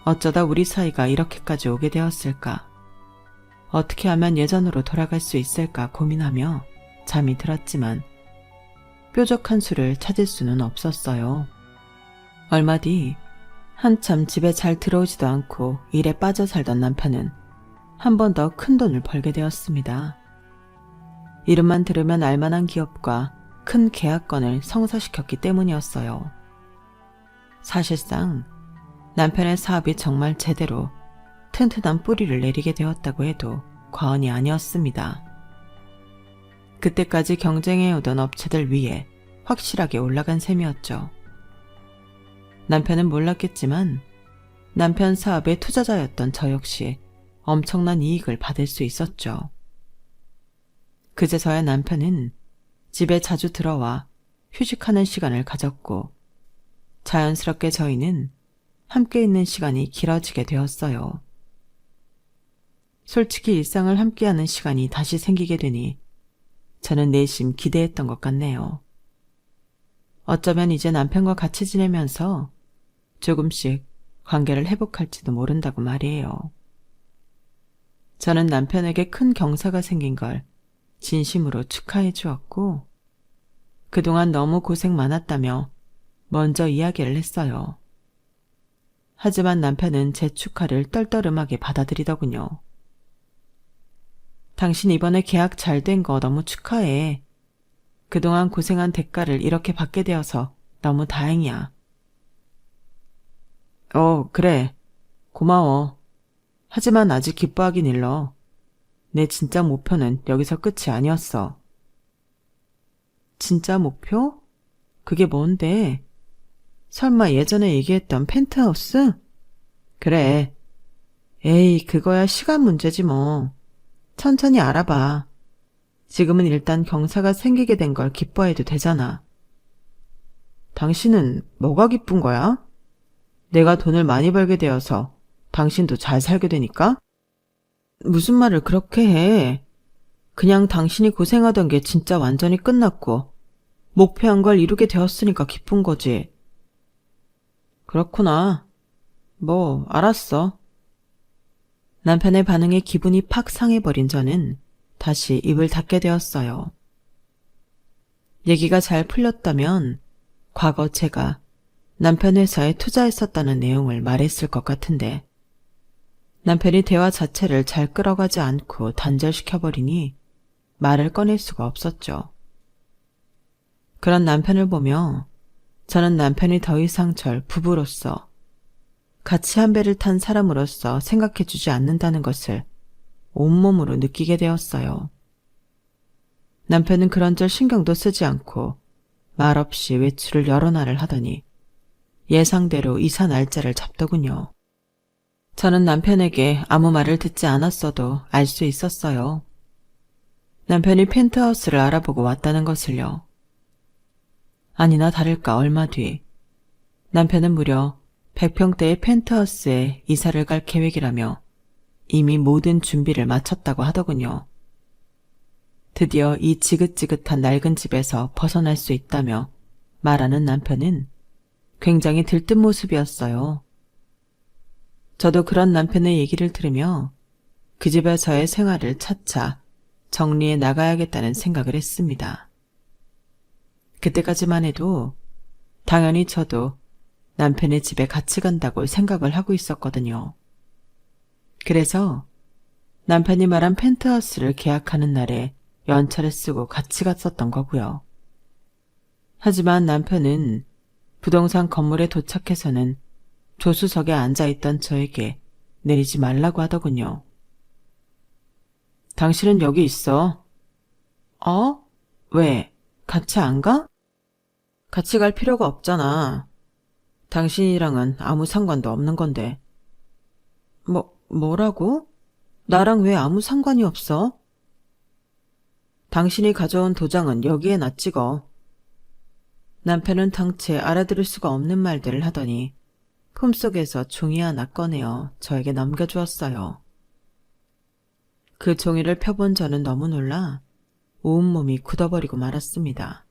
어쩌다 우리 사이가 이렇게까지 오게 되었을까? 어떻게 하면 예전으로 돌아갈 수 있을까 고민하며 잠이 들었지만 뾰족한 수를 찾을 수는 없었어요. 얼마 뒤 한참 집에 잘 들어오지도 않고 일에 빠져 살던 남편은 한 번 더 큰 돈을 벌게 되었습니다. 이름만 들으면 알만한 기업과 큰 계약건을 성사시켰기 때문이었어요. 사실상 남편의 사업이 정말 제대로 튼튼한 뿌리를 내리게 되었다고 해도 과언이 아니었습니다. 그때까지 경쟁해오던 업체들 위에 확실하게 올라간 셈이었죠. 남편은 몰랐겠지만 남편 사업의 투자자였던 저 역시 엄청난 이익을 받을 수 있었죠. 그제서야 남편은 집에 자주 들어와 휴식하는 시간을 가졌고 자연스럽게 저희는 함께 있는 시간이 길어지게 되었어요. 솔직히 일상을 함께하는 시간이 다시 생기게 되니 저는 내심 기대했던 것 같네요. 어쩌면 이제 남편과 같이 지내면서 조금씩 관계를 회복할지도 모른다고 말이에요. 저는 남편에게 큰 경사가 생긴 걸 진심으로 축하해 주었고 그동안 너무 고생 많았다며 먼저 이야기를 했어요. 하지만 남편은 제 축하를 떨떠름하게 받아들이더군요. 당신 이번에 계약 잘 된 거 너무 축하해. 그동안 고생한 대가를 이렇게 받게 되어서 너무 다행이야. 그래. 고마워. 하지만 아직 기뻐하긴 일러. 내 진짜 목표는 여기서 끝이 아니었어. 진짜 목표? 그게 뭔데? 설마 예전에 얘기했던 펜트하우스? 그래. 에이, 그거야 시간 문제지 뭐. 천천히 알아봐. 지금은 일단 경사가 생기게 된 걸 기뻐해도 되잖아. 당신은 뭐가 기쁜 거야? 내가 돈을 많이 벌게 되어서 당신도 잘 살게 되니까? 무슨 말을 그렇게 해. 그냥 당신이 고생하던 게 진짜 완전히 끝났고 목표한 걸 이루게 되었으니까 기쁜 거지. 그렇구나. 뭐 알았어. 남편의 반응에 기분이 팍 상해버린 저는 다시 입을 닫게 되었어요. 얘기가 잘 풀렸다면 과거 제가 남편 회사에 투자했었다는 내용을 말했을 것 같은데 남편이 대화 자체를 잘 끌어가지 않고 단절시켜버리니 말을 꺼낼 수가 없었죠. 그런 남편을 보며 저는 남편이 더 이상 절 부부로서 같이 한 배를 탄 사람으로서 생각해주지 않는다는 것을 온몸으로 느끼게 되었어요. 남편은 그런절 신경도 쓰지 않고 말없이 외출을 여러 날을 하더니 예상대로 이사 날짜를 잡더군요. 저는 남편에게 아무 말을 듣지 않았어도 알 수 있었어요. 남편이 펜트하우스를 알아보고 왔다는 것을요. 아니나 다를까 얼마 뒤 남편은 무려 100평대의 펜트하우스에 이사를 갈 계획이라며 이미 모든 준비를 마쳤다고 하더군요. 드디어 이 지긋지긋한 낡은 집에서 벗어날 수 있다며 말하는 남편은 굉장히 들뜬 모습이었어요. 저도 그런 남편의 얘기를 들으며 그 집에서의 생활을 차차 정리해 나가야겠다는 생각을 했습니다. 그때까지만 해도 당연히 저도 남편의 집에 같이 간다고 생각을 하고 있었거든요. 그래서 남편이 말한 펜트하우스를 계약하는 날에 연차를 쓰고 같이 갔었던 거고요. 하지만 남편은 부동산 건물에 도착해서는 조수석에 앉아있던 저에게 내리지 말라고 하더군요. 당신은 여기 있어. 어? 왜? 같이 안 가? 같이 갈 필요가 없잖아. 당신이랑은 아무 상관도 없는 건데. 뭐라고? 나랑 왜 아무 상관이 없어? 당신이 가져온 도장은 여기에나 찍어. 남편은 당최 알아들을 수가 없는 말들을 하더니 품속에서 종이 하나 꺼내어 저에게 넘겨주었어요. 그 종이를 펴본 저는 너무 놀라 온몸이 굳어버리고 말았습니다.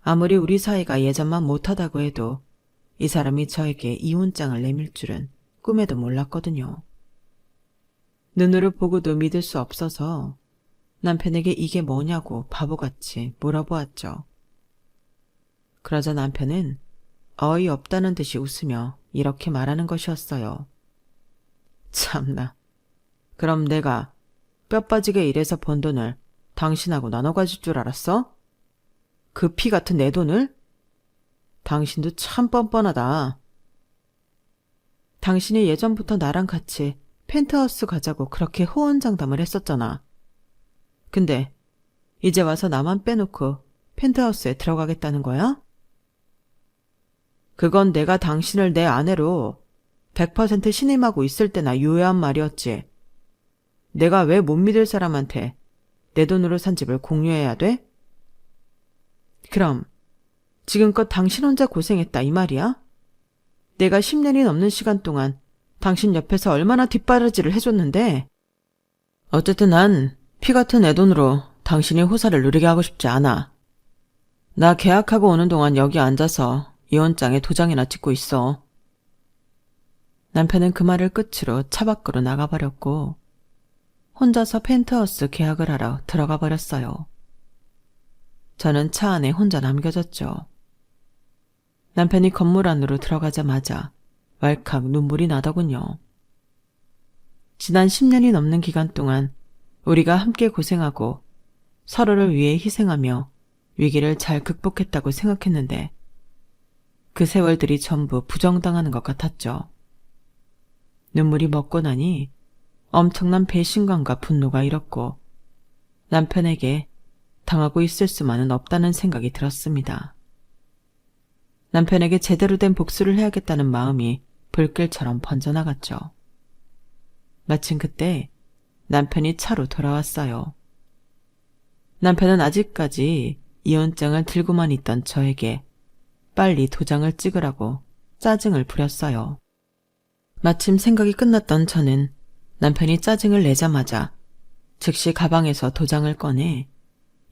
아무리 우리 사이가 예전만 못하다고 해도 이 사람이 저에게 이혼장을 내밀 줄은 꿈에도 몰랐거든요. 눈으로 보고도 믿을 수 없어서 남편에게 이게 뭐냐고 바보같이 물어보았죠. 그러자 남편은 어이없다는 듯이 웃으며 이렇게 말하는 것이었어요. 참나. 그럼 내가 뼈 빠지게 일해서 번 돈을 당신하고 나눠 가질 줄 알았어? 그 피 같은 내 돈을? 당신도 참 뻔뻔하다. 당신이 예전부터 나랑 같이 펜트하우스 가자고 그렇게 호언장담을 했었잖아. 근데 이제 와서 나만 빼놓고 펜트하우스에 들어가겠다는 거야? 그건 내가 당신을 내 아내로 100% 신임하고 있을 때나 유효한 말이었지. 내가 왜 못 믿을 사람한테 내 돈으로 산 집을 공유해야 돼? 그럼 지금껏 당신 혼자 고생했다 이 말이야? 내가 10년이 넘는 시간 동안 당신 옆에서 얼마나 뒷바라지를 해줬는데. 어쨌든 난 피 같은 내 돈으로 당신이 호사를 누리게 하고 싶지 않아. 나 계약하고 오는 동안 여기 앉아서 이혼장에 도장이나 찍고 있어. 남편은 그 말을 끝으로 차 밖으로 나가버렸고 혼자서 펜트하우스 계약을 하러 들어가 버렸어요. 저는 차 안에 혼자 남겨졌죠. 남편이 건물 안으로 들어가자마자 왈칵 눈물이 나더군요. 지난 10년이 넘는 기간 동안 우리가 함께 고생하고 서로를 위해 희생하며 위기를 잘 극복했다고 생각했는데 그 세월들이 전부 부정당하는 것 같았죠. 눈물이 먹고 나니 엄청난 배신감과 분노가 일었고 남편에게 당하고 있을 수만은 없다는 생각이 들었습니다. 남편에게 제대로 된 복수를 해야겠다는 마음이 불길처럼 번져나갔죠. 마침 그때 남편이 차로 돌아왔어요. 남편은 아직까지 이혼장을 들고만 있던 저에게 빨리 도장을 찍으라고 짜증을 부렸어요. 마침 생각이 끝났던 저는 남편이 짜증을 내자마자 즉시 가방에서 도장을 꺼내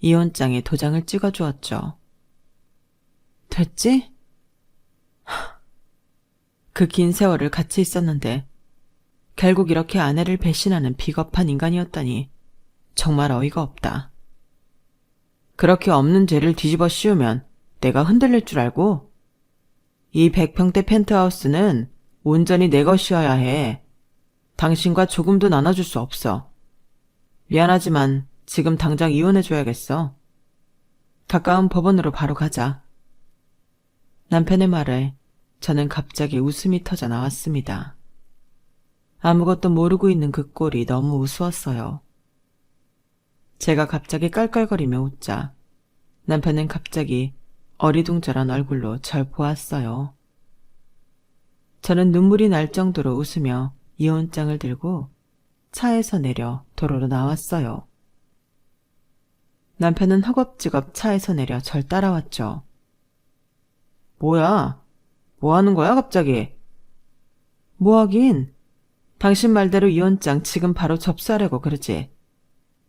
이혼장에 도장을 찍어주었죠. 됐지? 그 긴 세월을 같이 있었는데 결국 이렇게 아내를 배신하는 비겁한 인간이었다니 정말 어이가 없다. 그렇게 없는 죄를 뒤집어 씌우면 내가 흔들릴 줄 알고? 이 100평대 펜트하우스는 온전히 내 것이어야 해. 당신과 조금도 나눠줄 수 없어. 미안하지만 지금 당장 이혼해줘야겠어. 가까운 법원으로 바로 가자. 남편의 말에 저는 갑자기 웃음이 터져 나왔습니다. 아무것도 모르고 있는 그 꼴이 너무 우스웠어요. 제가 갑자기 깔깔거리며 웃자 남편은 갑자기 어리둥절한 얼굴로 절 보았어요. 저는 눈물이 날 정도로 웃으며 이혼장을 들고 차에서 내려 도로로 나왔어요. 남편은 허겁지겁 차에서 내려 절 따라왔죠. 뭐야? 뭐 하는 거야 갑자기? 뭐 하긴? 당신 말대로 이혼장 지금 바로 접수하려고 그러지.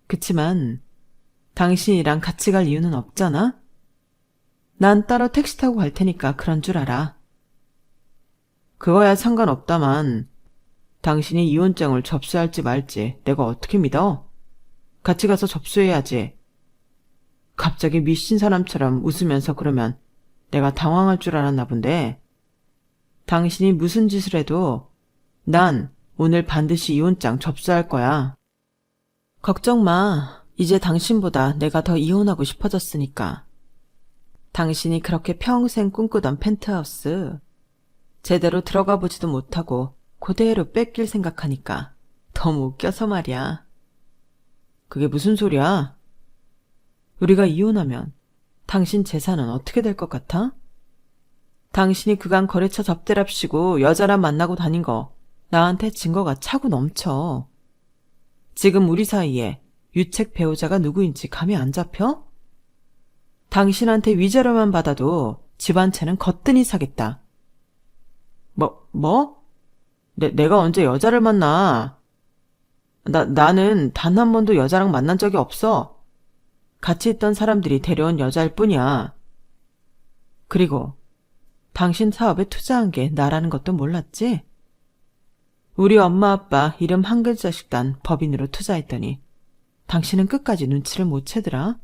그치만 당신이랑 같이 갈 이유는 없잖아? 난 따로 택시 타고 갈 테니까 그런 줄 알아. 그거야 상관없다만 당신이 이혼장을 접수할지 말지 내가 어떻게 믿어? 같이 가서 접수해야지. 갑자기 미친 사람처럼 웃으면서 그러면 내가 당황할 줄 알았나 본데. 당신이 무슨 짓을 해도 난 오늘 반드시 이혼장 접수할 거야. 걱정 마. 이제 당신보다 내가 더 이혼하고 싶어졌으니까. 당신이 그렇게 평생 꿈꾸던 펜트하우스 제대로 들어가 보지도 못하고 그대로 뺏길 생각하니까 너무 웃겨서 말이야. 그게 무슨 소리야? 우리가 이혼하면 당신 재산은 어떻게 될 것 같아? 당신이 그간 거래처 접대랍시고 여자랑 만나고 다닌 거 나한테 증거가 차고 넘쳐. 지금 우리 사이에 유책 배우자가 누구인지 감이 안 잡혀? 당신한테 위자료만 받아도 집안채는 거뜬히 사겠다. 뭐? 내가 언제 여자를 만나? 나는 단 한 번도 여자랑 만난 적이 없어. 같이 있던 사람들이 데려온 여자일 뿐이야. 그리고 당신 사업에 투자한 게 나라는 것도 몰랐지? 우리 엄마 아빠 이름 한 글자씩 단 법인으로 투자했더니 당신은 끝까지 눈치를 못 채더라.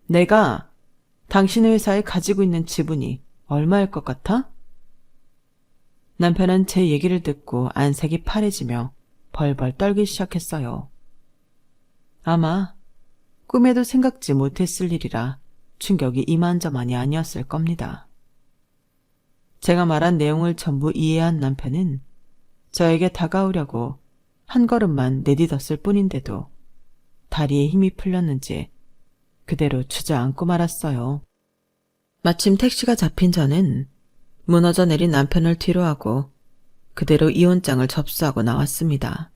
내가 당신의 회사에 가지고 있는 지분이 얼마일 것 같아? 남편은 제 얘기를 듣고 안색이 파래지며 벌벌 떨기 시작했어요. 아마 꿈에도 생각지 못했을 일이라 충격이 이만저만이 아니었을 겁니다. 제가 말한 내용을 전부 이해한 남편은 저에게 다가오려고 한 걸음만 내딛었을 뿐인데도 다리에 힘이 풀렸는지 그대로 주저앉고 말았어요. 마침 택시가 잡힌 저는 무너져 내린 남편을 뒤로하고 그대로 이혼장을 접수하고 나왔습니다.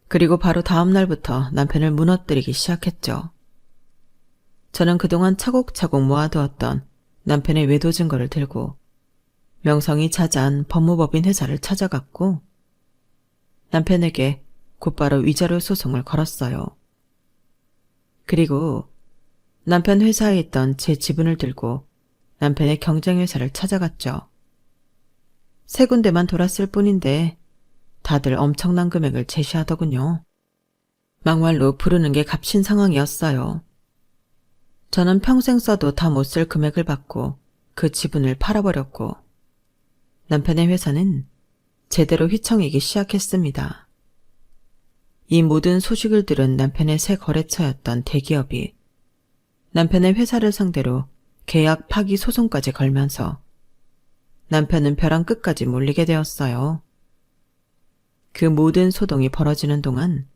그리고 바로 다음 날부터 남편을 무너뜨리기 시작했죠. 저는 그동안 차곡차곡 모아두었던 남편의 외도 증거를 들고 명성이 자자한 법무법인 회사를 찾아갔고 남편에게 곧바로 위자료 소송을 걸었어요. 그리고 남편 회사에 있던 제 지분을 들고 남편의 경쟁회사를 찾아갔죠. 세 군데만 돌았을 뿐인데 다들 엄청난 금액을 제시하더군요. 막말로 부르는 게 값인 상황이었어요. 저는 평생 써도 다 못 쓸 금액을 받고 그 지분을 팔아버렸고 남편의 회사는 제대로 휘청이기 시작했습니다. 이 모든 소식을 들은 남편의 새 거래처였던 대기업이 남편의 회사를 상대로 계약 파기 소송까지 걸면서 남편은 벼랑 끝까지 몰리게 되었어요. 그 모든 소동이 벌어지는 동안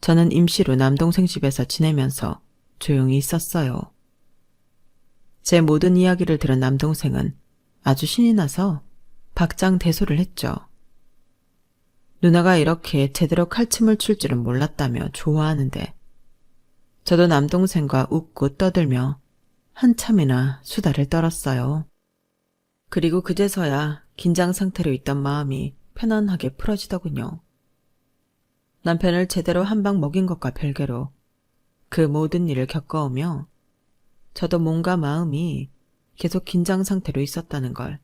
저는 임시로 남동생 집에서 지내면서 조용히 있었어요. 제 모든 이야기를 들은 남동생은 아주 신이 나서 박장대소를 했죠. 누나가 이렇게 제대로 칼춤을 출 줄은 몰랐다며 좋아하는데 저도 남동생과 웃고 떠들며 한참이나 수다를 떨었어요. 그리고 그제서야 긴장 상태로 있던 마음이 편안하게 풀어지더군요. 남편을 제대로 한 방 먹인 것과 별개로 그 모든 일을 겪어오며 저도 몸과 마음이 계속 긴장 상태로 있었다는 걸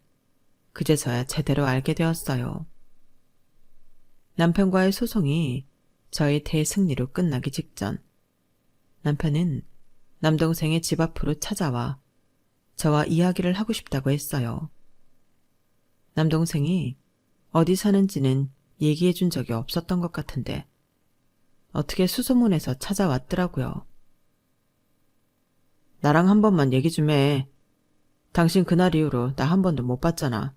그제서야 제대로 알게 되었어요. 남편과의 소송이 저희 대승리로 끝나기 직전 남편은 남동생의 집 앞으로 찾아와 저와 이야기를 하고 싶다고 했어요. 남동생이 어디 사는지는 얘기해 준 적이 없었던 것 같은데 어떻게 수소문해서 찾아왔더라고요. 나랑 한 번만 얘기 좀 해. 당신 그날 이후로 나 한 번도 못 봤잖아.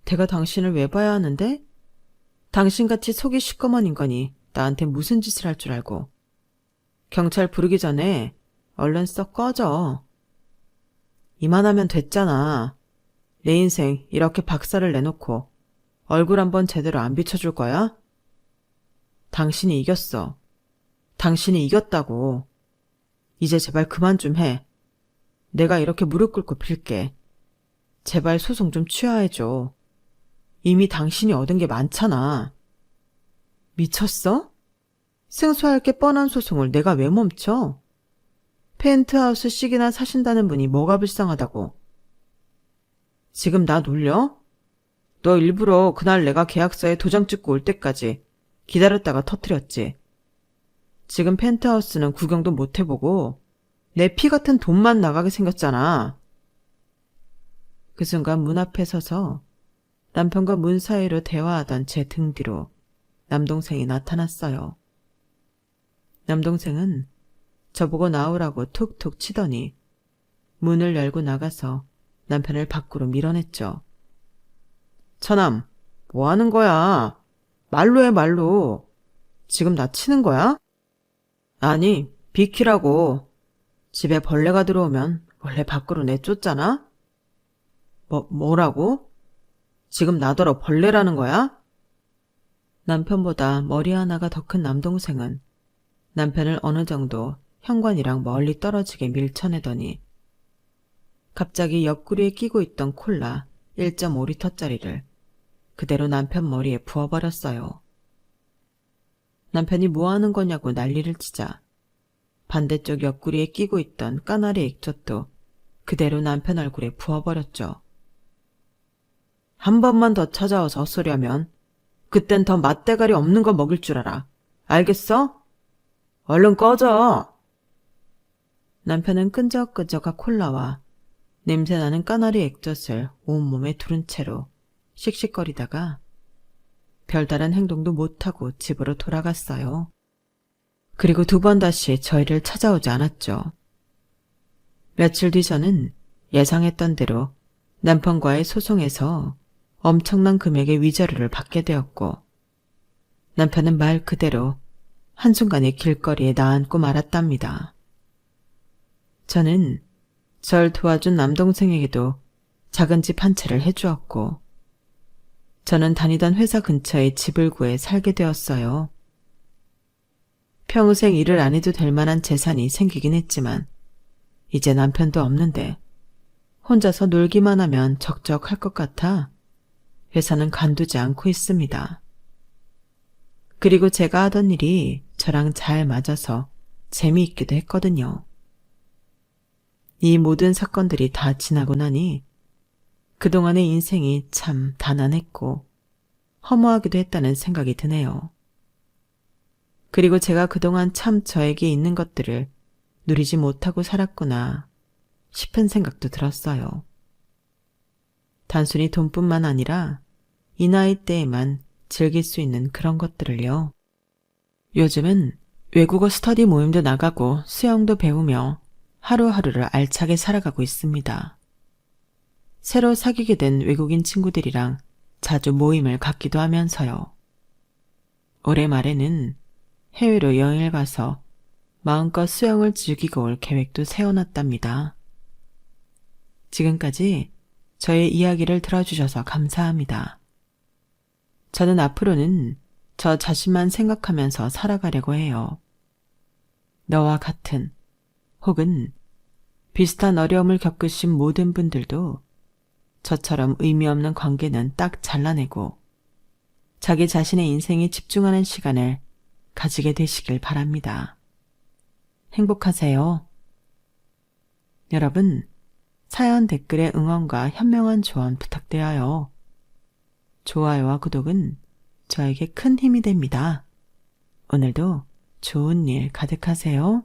내가 당신을 왜 봐야 하는데? 당신같이 속이 시꺼먼 인간이 나한테 무슨 짓을 할 줄 알고. 경찰 부르기 전에 얼른 썩 꺼져. 이만하면 됐잖아. 내 인생 이렇게 박살을 내놓고 얼굴 한번 제대로 안 비춰줄 거야? 당신이 이겼어. 당신이 이겼다고. 이제 제발 그만 좀 해. 내가 이렇게 무릎 꿇고 빌게. 제발 소송 좀 취하해줘. 이미 당신이 얻은 게 많잖아. 미쳤어? 승소할 게 뻔한 소송을 내가 왜 멈춰? 펜트하우스씩이나 사신다는 분이 뭐가 불쌍하다고. 지금 나 놀려? 너 일부러 그날 내가 계약서에 도장 찍고 올 때까지 기다렸다가 터뜨렸지. 지금 펜트하우스는 구경도 못 해보고 내 피 같은 돈만 나가게 생겼잖아. 그 순간 문 앞에 서서 남편과 문 사이로 대화하던 제 등 뒤로 남동생이 나타났어요. 남동생은 저보고 나오라고 툭툭 치더니 문을 열고 나가서 남편을 밖으로 밀어냈죠. 처남, 뭐 하는 거야? 말로 해, 말로. 지금 나 치는 거야? 아니, 비키라고. 집에 벌레가 들어오면 원래 밖으로 내쫓잖아? 뭐라고? 지금 나더러 벌레라는 거야? 남편보다 머리 하나가 더 큰 남동생은 남편을 어느 정도 현관이랑 멀리 떨어지게 밀쳐내더니 갑자기 옆구리에 끼고 있던 콜라 1.5리터짜리를 그대로 남편 머리에 부어버렸어요. 남편이 뭐 하는 거냐고 난리를 치자 반대쪽 옆구리에 끼고 있던 까나리 액젓도 그대로 남편 얼굴에 부어버렸죠. 한 번만 더 찾아와서 헛소리하면 그땐 더 맛대가리 없는 거 먹을 줄 알아. 알겠어? 얼른 꺼져. 남편은 끈적끈적한 콜라와 냄새나는 까나리 액젓을 온몸에 두른 채로 씩씩거리다가 별다른 행동도 못하고 집으로 돌아갔어요. 그리고 2번 다시 저희를 찾아오지 않았죠. 며칠 뒤 저는 예상했던 대로 남편과의 소송에서 엄청난 금액의 위자료를 받게 되었고 남편은 말 그대로 한순간에 길거리에 나앉고 말았답니다. 저는 절 도와준 남동생에게도 작은 집 한 채를 해주었고 저는 다니던 회사 근처에 집을 구해 살게 되었어요. 평생 일을 안 해도 될 만한 재산이 생기긴 했지만 이제 남편도 없는데 혼자서 놀기만 하면 적적할 것 같아 회사는 간두지 않고 있습니다. 그리고 제가 하던 일이 저랑 잘 맞아서 재미있기도 했거든요. 이 모든 사건들이 다 지나고 나니 그동안의 인생이 참 단안했고 허무하기도 했다는 생각이 드네요. 그리고 제가 그동안 참 저에게 있는 것들을 누리지 못하고 살았구나 싶은 생각도 들었어요. 단순히 돈뿐만 아니라 이 나이 때에만 즐길 수 있는 그런 것들을요. 요즘은 외국어 스터디 모임도 나가고 수영도 배우며 하루하루를 알차게 살아가고 있습니다. 새로 사귀게 된 외국인 친구들이랑 자주 모임을 갖기도 하면서요. 올해 말에는 해외로 여행을 가서 마음껏 수영을 즐기고 올 계획도 세워놨답니다. 지금까지 저의 이야기를 들어주셔서 감사합니다. 저는 앞으로는 저 자신만 생각하면서 살아가려고 해요. 너와 같은 혹은 비슷한 어려움을 겪으신 모든 분들도 저처럼 의미 없는 관계는 딱 잘라내고 자기 자신의 인생에 집중하는 시간을 가지게 되시길 바랍니다. 행복하세요. 여러분, 사연 댓글에 응원과 현명한 조언 부탁드려요. 좋아요와 구독은 저에게 큰 힘이 됩니다. 오늘도 좋은 일 가득하세요.